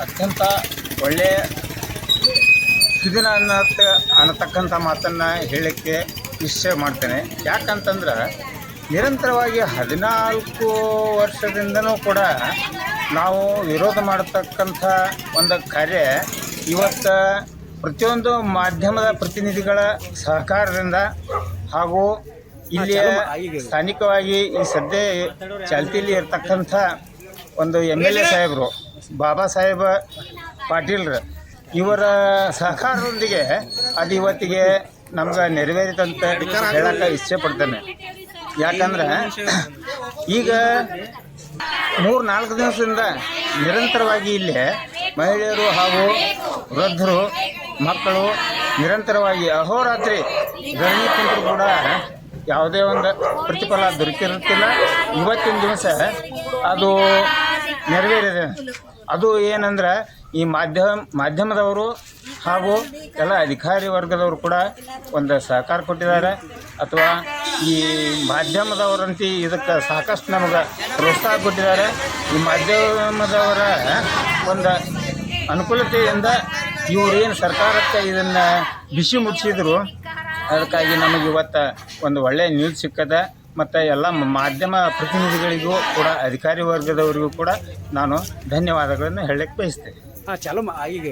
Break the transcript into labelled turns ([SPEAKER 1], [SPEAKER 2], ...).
[SPEAKER 1] ಅತ್ಯಂತ ಒಳ್ಳೆಯ ಸುದಿನ ಅನ್ನತಕ್ಕಂಥ ಮಾತನ್ನು ಹೇಳಲಿಕ್ಕೆ ಇಚ್ಛೆ ಮಾಡ್ತೇನೆ. ಯಾಕಂತಂದ್ರೆ ನಿರಂತರವಾಗಿ 14 ವರ್ಷದಿಂದನೂ ಕೂಡ ನಾವು ವಿರೋಧ ಮಾಡತಕ್ಕಂಥ ಒಂದು ಕಾರ್ಯ ಇವತ್ತು ಪ್ರತಿಯೊಂದು ಮಾಧ್ಯಮದ ಪ್ರತಿನಿಧಿಗಳ ಸಹಕಾರದಿಂದ ಹಾಗೂ ಇಲ್ಲಿಯ ಸ್ಥಾನಿಕವಾಗಿ ಈ ಸದ್ಯ ಚಾಲ್ತಿಯಲ್ಲಿ ಇರ್ತಕ್ಕಂಥ ಒಂದು MLA ಸಾಹೇಬರು ಬಾಬಾ ಸಾಹೇಬ ಪಾಟೀಲ್ರು ಇವರ ಸಹಕಾರದೊಂದಿಗೆ ಅದು ಇವತ್ತಿಗೆ ನಮ್ಗೆ ನೆರವೇರಿತಂತ ಹೇಳಕ್ಕೆ ಇಚ್ಛೆ ಪಡ್ತೇನೆ. ಯಾಕಂದ್ರೆ ಈಗ 3-4 ದಿವಸದಿಂದ ನಿರಂತರವಾಗಿ ಇಲ್ಲಿ ಮಹಿಳೆಯರು ಹಾಗೂ ವೃದ್ಧರು ಮಕ್ಕಳು ನಿರಂತರವಾಗಿ ಅಹೋರಾತ್ರಿ ಧರಣಿ ಕುಂತರೂ ಕೂಡ ಯಾವುದೇ ಒಂದು ಪ್ರತಿಫಲ ದೊರಕಿರುತ್ತಿಲ್ಲ. ಇವತ್ತಿನ ದಿವಸ ಅದು ನೆರವೇರಿದೆ. ಅದು ಏನಂದ್ರೆ ಈ ಮಾಧ್ಯಮದವರು ಹಾಗೂ ಎಲ್ಲ ಅಧಿಕಾರಿ ವರ್ಗದವರು ಕೂಡ ಒಂದು ಸಹಕಾರ ಕೊಟ್ಟಿದ್ದಾರೆ. ಅಥವಾ ಈ ಮಾಧ್ಯಮದವರಂತೆ ಇದಕ್ಕೆ ಸಾಕಷ್ಟು ನಮಗೆ ಪ್ರೋತ್ಸಾಹ ಕೊಟ್ಟಿದ್ದಾರೆ. ಈ ಮಾಧ್ಯಮದವರ ಒಂದು ಅನುಕೂಲತೆಯಿಂದ ಇವರೇನು ಸರ್ಕಾರಕ್ಕೆ ಇದನ್ನು ಬಿಸಿ ಮುಟ್ಟಿಸಿದ್ರು. ಅದಕ್ಕಾಗಿ ನಮಗೆ ಇವತ್ತು ಒಂದು ಒಳ್ಳೆಯ ನ್ಯೂಸ್ ಸಿಕ್ಕದ. ಮತ್ತು ಎಲ್ಲ ಮಾಧ್ಯಮ ಪ್ರತಿನಿಧಿಗಳಿಗೂ ಕೂಡ ಅಧಿಕಾರಿ ವರ್ಗದವರಿಗೂ ಕೂಡ ನಾನು ಧನ್ಯವಾದಗಳನ್ನು ಹೇಳಕ್ಕೆ ಬಯಸ್ತೇನೆ.
[SPEAKER 2] ಚಲೋ ಈಗ